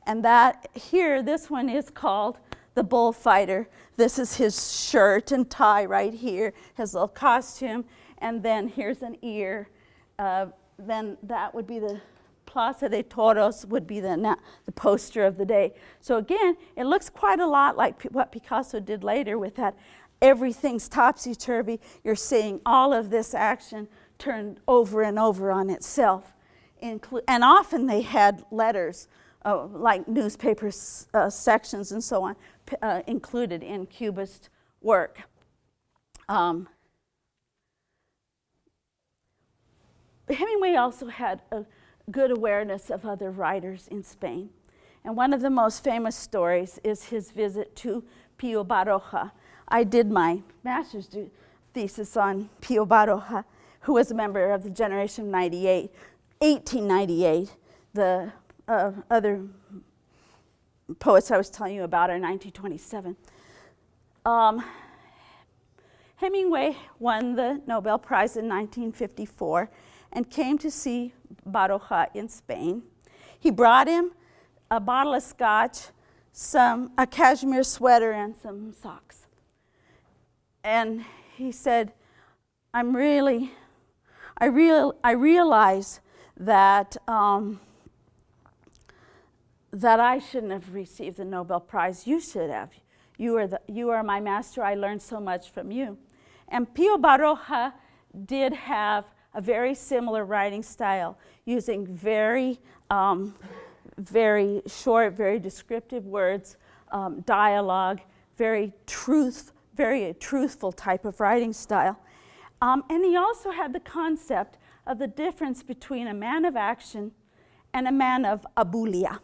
And that here, this one is called the Bullfighter. This is his shirt and tie right here, his little costume, and then here's an ear. Then that would be the Plaza de Toros, would be the poster of the day. So again, it looks quite a lot like what Picasso did later with that everything's topsy-turvy. You're seeing all of this action turned over and over on itself. And often they had letters, like newspaper sections and so on, included in Cubist work. Hemingway also had a good awareness of other writers in Spain. And one of the most famous stories is his visit to Pio Baroja. I did my master's thesis on Pio Baroja, who was a member of the Generation of 1898. The other poets I was telling you about are 1927. Hemingway won the Nobel Prize in 1954 and came to see Baroja in Spain. He brought him a bottle of scotch, a cashmere sweater, and some socks. And he said, I realize that that I shouldn't have received the Nobel Prize. You should have. You are my master. I learned so much from you. And Pio Baroja did have a very similar writing style, using very short, very descriptive words, dialogue, very truthful type of writing style. And he also had the concept of the difference between a man of action and a man of abulia.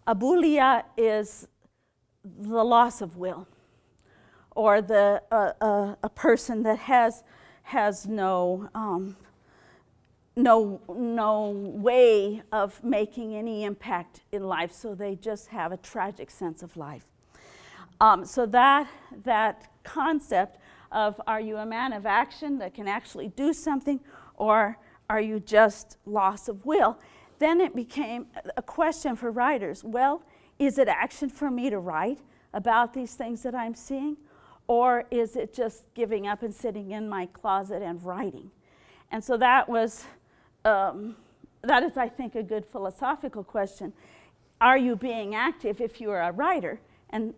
Abulia is the loss of will, or a person that has no way of making any impact in life, so they just have a tragic sense of life. So that concept of, are you a man of action that can actually do something, or are you just loss of will? Then it became a question for writers. Well, is it action for me to write about these things that I'm seeing? Or is it just giving up and sitting in my closet and writing? And so that is, I think, a good philosophical question. Are you being active if you are a writer and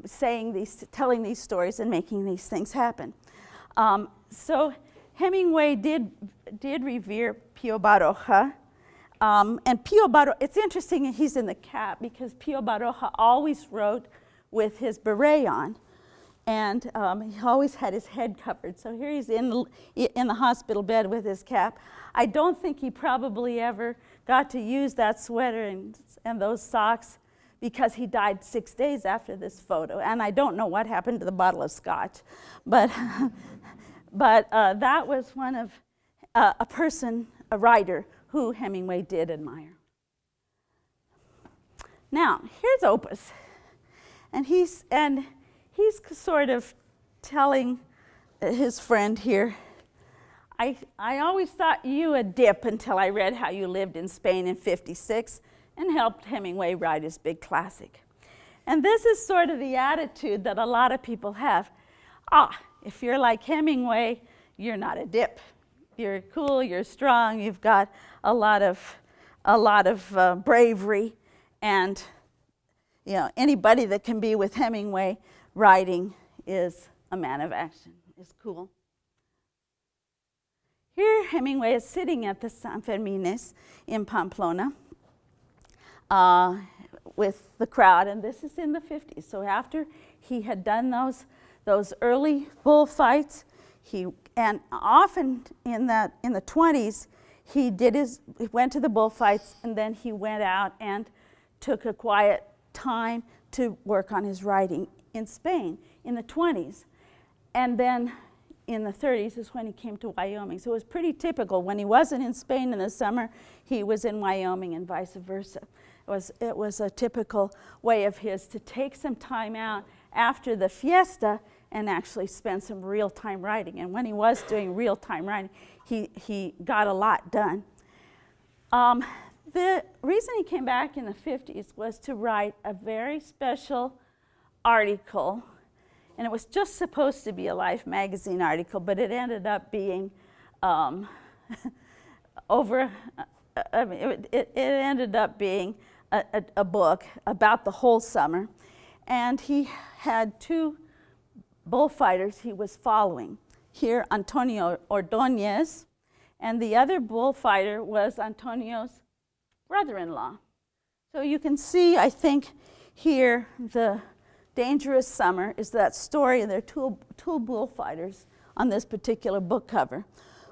telling these stories and making these things happen? So Hemingway did revere Pio Baroja. And Pio Baroja, it's interesting he's in the cap because Pio Baroja always wrote with his beret on. And he always had his head covered. So here he's in the hospital bed with his cap. I don't think he probably ever got to use that sweater and those socks because he died 6 days after this photo. And I don't know what happened to the bottle of scotch. But, that was one of a writer who Hemingway did admire. Now, here's Opus. And he's sort of telling his friend here, I always thought you a dip until I read how you lived in Spain in '56 and helped Hemingway write his big classic. And this is sort of the attitude that a lot of people have. If you're like Hemingway, you're not a dip. You're cool, you're strong, you've got a lot of bravery, and anybody that can be with Hemingway writing is a man of action, is cool. Here Hemingway is sitting at the San Fermines in Pamplona with the crowd, and this is in the 50s. So after he had done those early bullfights, and often in the 20s, he went to the bullfights, and then he went out and took a quiet time to work on his writing in Spain in the 20s. And then in the 30s is when he came to Wyoming. So it was pretty typical. When he wasn't in Spain in the summer, he was in Wyoming and vice versa. It was a typical way of his to take some time out after the fiesta and actually spend some real-time writing. And when he was doing real-time writing, he got a lot done. The reason he came back in the 50s was to write a very special article, and it was just supposed to be a Life magazine article, but it ended up being it ended up being a book about the whole summer. And he had two bullfighters he was following. Here, Antonio Ordonez, and the other bullfighter was Antonio's brother-in-law. So you can see, I think, here the dangerous summer is that story, and there are two bullfighters on this particular book cover.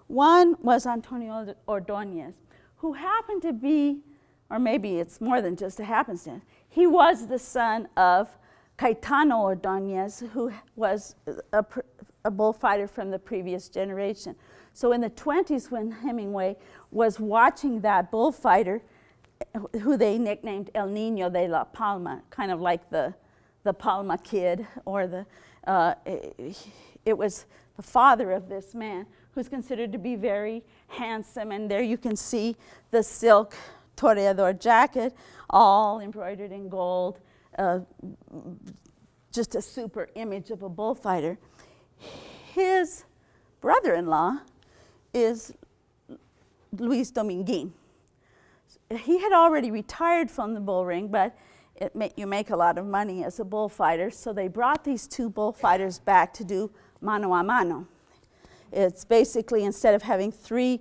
One was Antonio Ordonez, who happened to be, or maybe it's more than just a happenstance, he was the son of Caetano Ordonez, who was a bullfighter from the previous generation. So in the 20s, when Hemingway was watching that bullfighter, who they nicknamed El Niño de la Palma, kind of like the Palma kid, or it was the father of this man, who's considered to be very handsome. And there you can see the silk toreador jacket, all embroidered in gold, just a super image of a bullfighter. His brother-in-law is Luis Dominguin. He had already retired from the bull ring, but you make a lot of money as a bullfighter, so they brought these two bullfighters back to do mano a mano. It's basically, instead of having three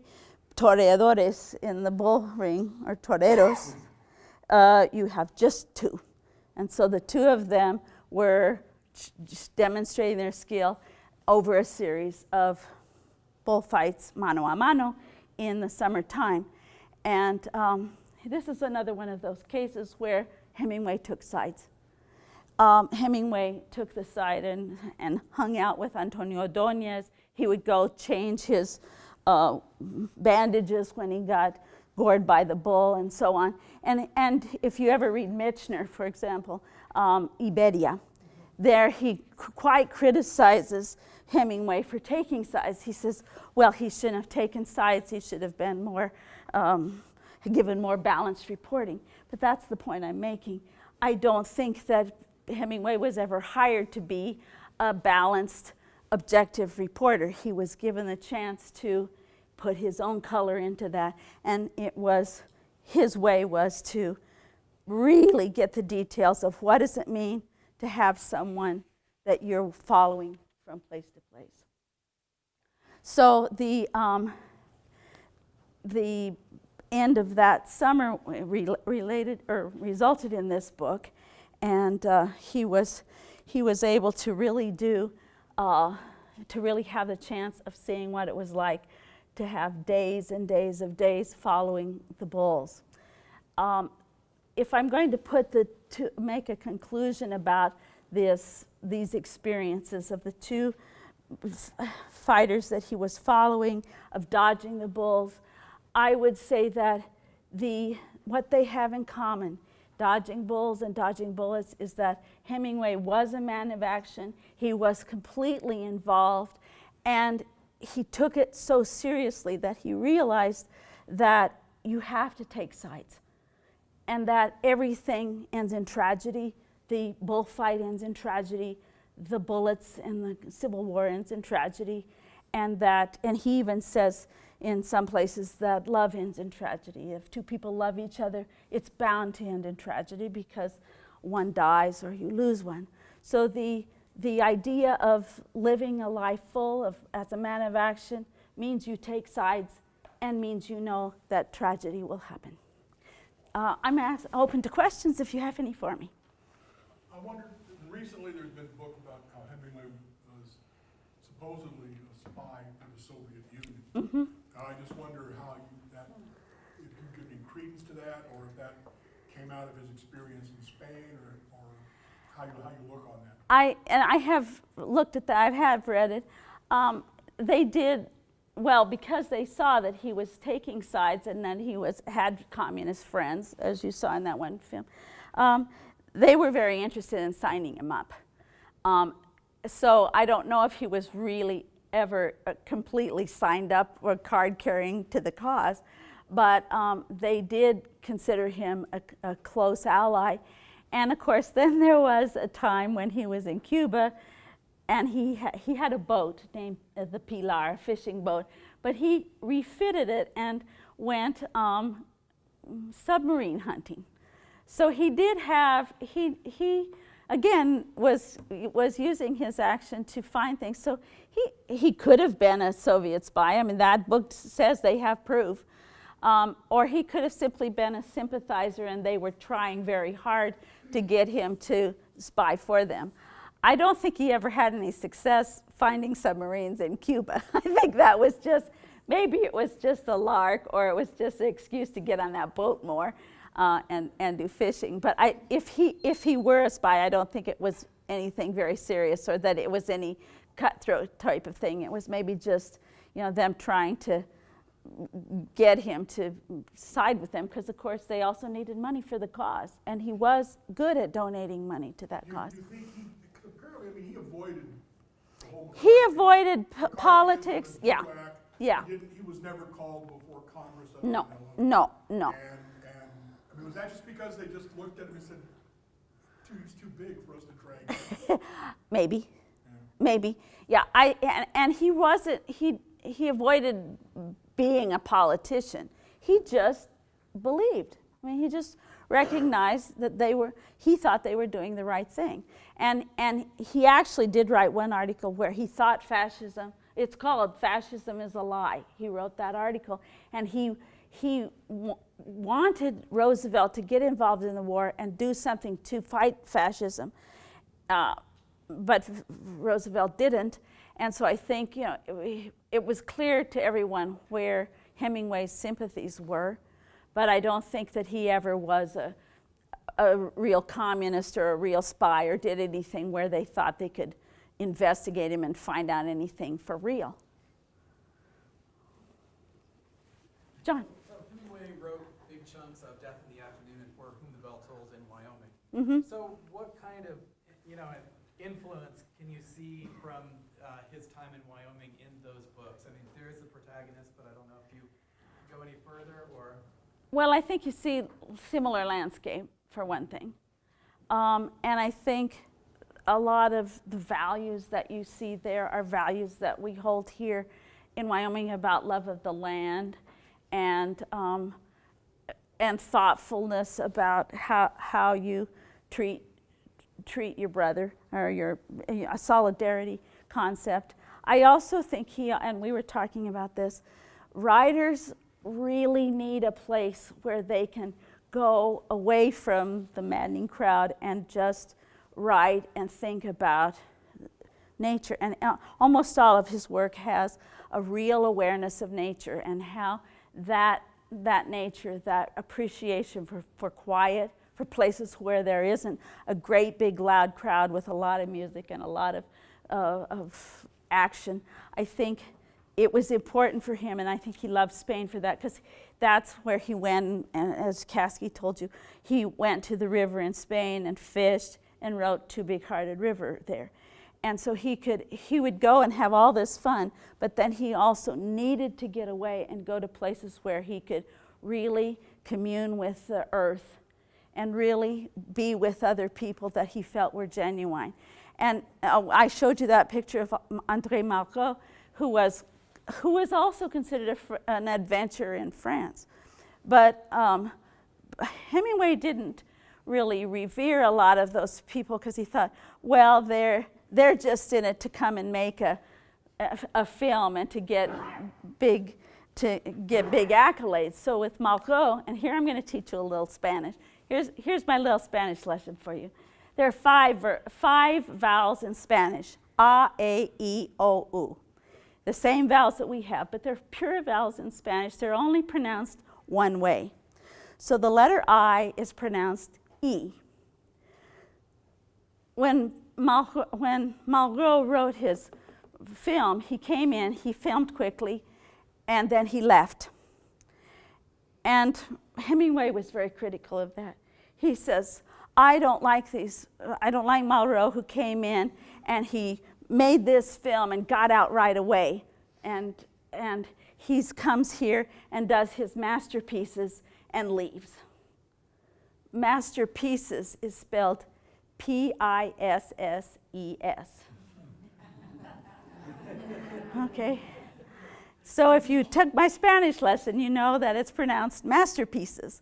toreadores in the bull ring, or toreros, you have just two. And so the two of them were just demonstrating their skill over a series of bullfights, mano a mano, in the summertime. And this is another one of those cases where Hemingway took sides. Hemingway took the side and hung out with Antonio Ordonez. He would go change his bandages when he got gored by the bull and so on. And if you ever read Michener, for example, Iberia, there he quite criticizes Hemingway for taking sides. He says, well, he shouldn't have taken sides. He should have been more, given more balanced reporting. But that's the point I'm making. I don't think that Hemingway was ever hired to be a balanced, objective reporter. He was given the chance to put his own color into that. And his way was to really get the details of what does it mean to have someone that you're following from place to place. So the end of that summer resulted in this book, and he was able to really have the chance of seeing what it was like to have days and days of days following the bulls. If I'm going to make a conclusion about these experiences of the two fighters that he was following, of dodging the bulls, I would say that what they have in common, dodging bulls and dodging bullets, is that Hemingway was a man of action. He was completely involved, and he took it so seriously that he realized that you have to take sides, and that everything ends in tragedy. The bullfight ends in tragedy. The bullets and the Civil War ends in tragedy, and he even says in some places that love ends in tragedy. If two people love each other, it's bound to end in tragedy because one dies or you lose one. So the idea of living a life full of as a man of action means you take sides and means you know that tragedy will happen. I'm open to questions if you have any for me. I wondered, recently there's been a book about how Hemingway was supposedly a spy for the Soviet Union. Mm-hmm. I just wonder if you give any credence to that, or if that came out of his experience in Spain, or how you look on that. I have looked at that. I have read it. They did well because they saw that he was taking sides and that he had communist friends, as you saw in that one film. They were very interested in signing him up. So I don't know if he was really ever completely signed up or card carrying to the cause, but they did consider him a close ally. And of course, then there was a time when he was in Cuba, and he had a boat named the Pilar, a fishing boat, but he refitted it and went submarine hunting. So he did have, he again was using his action to find things. So he could have been a Soviet spy. I mean, that book says they have proof. Or he could have simply been a sympathizer and they were trying very hard to get him to spy for them. I don't think he ever had any success finding submarines in Cuba. I think that was maybe it was just a lark, or it was just an excuse to get on that boat more and do fishing. But if he were a spy, I don't think it was anything very serious, or that it was any cutthroat type of thing. It was maybe just, them trying to get him to side with them, because of course they also needed money for the cause, and he was good at donating money to that cause. You think apparently, he avoided the whole... He avoided politics, yeah. Yeah. He was never called before Congress. No. And was that just because they just looked at him and said, he's too big for us to drag? Maybe. Yeah. And he wasn't. He avoided being a politician. He just believed. I mean, he just recognized that he thought they were doing the right thing. And he actually did write one article where he thought fascism, it's called Fascism is a Lie. He wrote that article, and he wanted Roosevelt to get involved in the war and do something to fight fascism. But Roosevelt didn't. And so I think, it was clear to everyone where Hemingway's sympathies were, but I don't think that he ever was a real communist or a real spy or did anything where they thought they could investigate him and find out anything for real. John. So Hemingway wrote big chunks of Death in the Afternoon and For Whom the Bell Tolls in Wyoming. Mm-hmm. So what kind of, influence can you see from his time in Wyoming in those books? I mean, there is the protagonist, but I don't know if you go any further or... Well, I think you see similar landscape, for one thing. And I think a lot of the values that you see there are values that we hold here in Wyoming about love of the land and thoughtfulness about how you treat your brother, or a solidarity concept. I also think and we were talking about this, writers really need a place where they can go away from the maddening crowd and just write and think about nature. And almost all of his work has a real awareness of nature and how that nature, that appreciation for quiet, for places where there isn't a great big loud crowd with a lot of music and a lot of action. I think it was important for him, and I think he loved Spain for that, because that's where he went, and as Kasky told you, he went to the river in Spain and fished and wrote Two Big-Hearted River there. And so he would go and have all this fun, but then he also needed to get away and go to places where he could really commune with the earth and really be with other people that he felt were genuine. And I showed you that picture of André Malraux, who was also considered an adventurer in France. But Hemingway didn't really revere a lot of those people, because he thought, well, they're just in it to come and make a film and to get big accolades. So with Malraux, and here I'm going to teach you a little Spanish. Here's my little Spanish lesson for you. There are five vowels in Spanish: A, E, I, O, U. The same vowels that we have, but they're pure vowels in Spanish. They're only pronounced one way. So the letter I is pronounced E. When Malraux wrote his film, he came in, he filmed quickly, and then he left. And Hemingway was very critical of that. He says, I don't like Malraux, who came in and he made this film and got out right away. And he comes here and does his masterpieces and leaves. Masterpieces is spelled Pisses. Okay. So if you took my Spanish lesson, you know that it's pronounced masterpieces.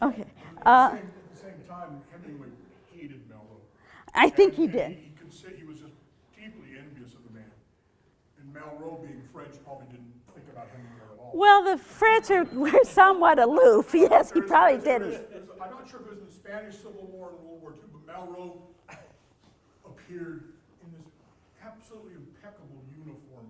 Okay. At the same time, Hemingway hated Malraux. I think he did. He was just deeply envious of the man. And Malraux, being French, probably didn't think about Hemingway at all. Well, the French were somewhat aloof. Yes, he probably didn't. I'm not sure if it was the Spanish Civil War and World War II, but Malraux appeared in this absolutely impeccable uniform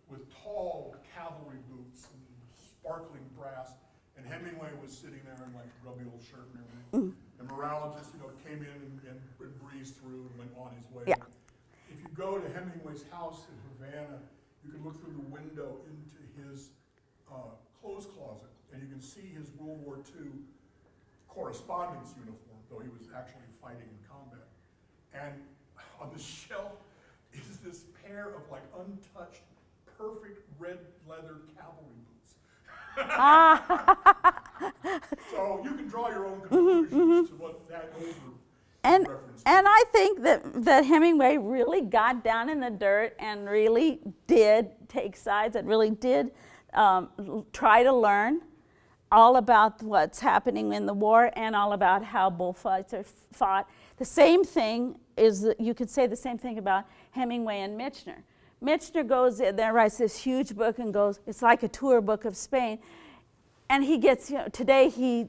with tall cavalry boots and sparkling brass. And Hemingway was sitting there in like a grubby old shirt and everything. And Malraux just, came in and breezed through and went on his way. Yeah. If you go to Hemingway's house in Havana, you can look through the window into his clothes closet, and you can see his World War II correspondence uniform, though he was actually fighting in combat. And on the shelf is this pair of like untouched, perfect red leather cavalry boots. So you can draw your own conclusions to what those were referenced to. And I think that Hemingway really got down in the dirt and really did take sides, and really did try to learn all about what's happening in the war and all about how bullfights are fought. The same thing is, you could say the same thing about Hemingway and Michener. Michener goes in there, writes this huge book and goes, it's like a tour book of Spain. And he gets, today he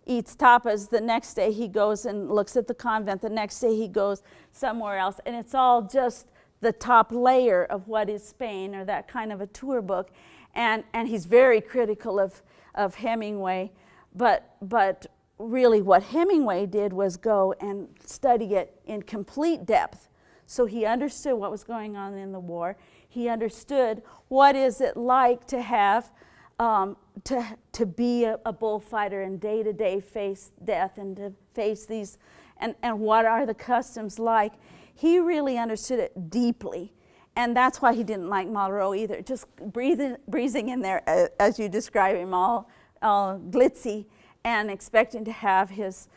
eats tapas, the next day he goes and looks at the convent, the next day he goes somewhere else. And it's all just the top layer of what is Spain, or that kind of a tour book. And he's very critical of Hemingway, but really what Hemingway did was go and study it in complete depth. So he understood what was going on in the war. He understood what is it like to have, to be a bullfighter and day-to-day face death and to face these, and what are the customs like. He really understood it deeply. And that's why he didn't like Malraux either. Just breezing in there, as you describe him, all glitzy, and expecting to have his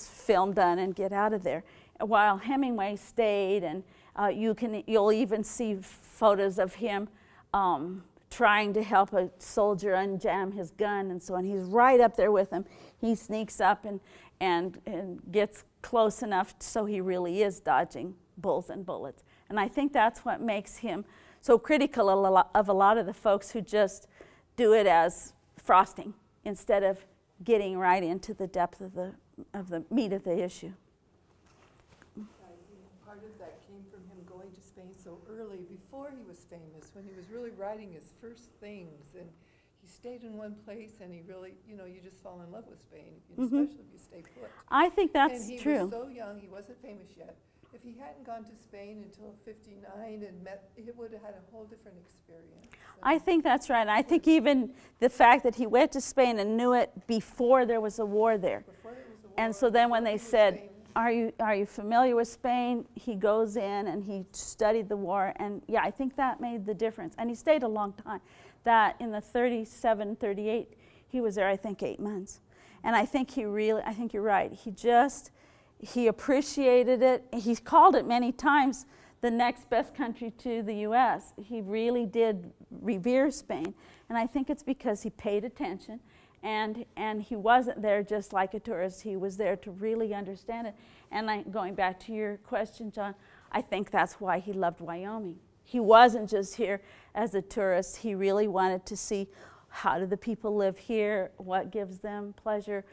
film done and get out of there. While Hemingway stayed, and you'll even see photos of him trying to help a soldier unjam his gun and so on. He's right up there with him. He sneaks up and gets close enough so he really is dodging bulls and bullets. And I think that's what makes him so critical of a lot of the folks who just do it as frosting instead of getting right into the depth of the meat of the issue. Part of that came from him going to Spain so early, before he was famous, when he was really writing his first things, and he stayed in one place, and he really, you just fall in love with Spain, especially if you stay put. I think that's and he true. was so young, he wasn't famous yet. If he hadn't gone to Spain until 59 and met, he would have had a whole different experience. I think that's right. I think even the fact that he went to Spain and knew it before there was a war there. Before there was a war, And so then when before they he was said, famous. are you familiar with Spain? He goes in and he studied the war, and yeah, I think that made the difference. And he stayed a long time. That in the 37, 38, he was there, I think, 8 months. And I think I think you're right. He appreciated it. He's called it many times the next best country to the U.S. He really did revere Spain. And I think it's because he paid attention. And he wasn't there just like a tourist. He was there to really understand it. And going back to your question, John, I think that's why he loved Wyoming. He wasn't just here as a tourist. He really wanted to see, how do the people live here? What gives them pleasure?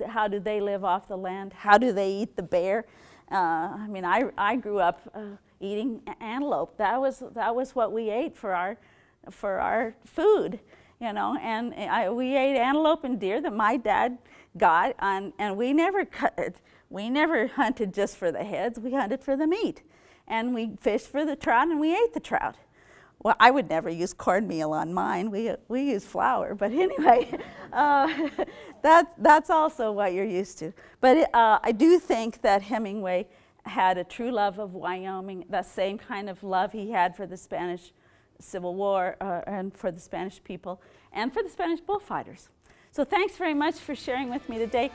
How do they live off the land? How do they eat the bear? I grew up eating antelope. That was what we ate for our food. And we ate antelope and deer that my dad got, and we never hunted just for the heads. We hunted for the meat, and we fished for the trout, and we ate the trout. Well, I would never use cornmeal on mine. We use flour, but anyway, that's also what you're used to. But I do think that Hemingway had a true love of Wyoming, the same kind of love he had for the Spanish Civil War and for the Spanish people and for the Spanish bullfighters. So thanks very much for sharing with me today.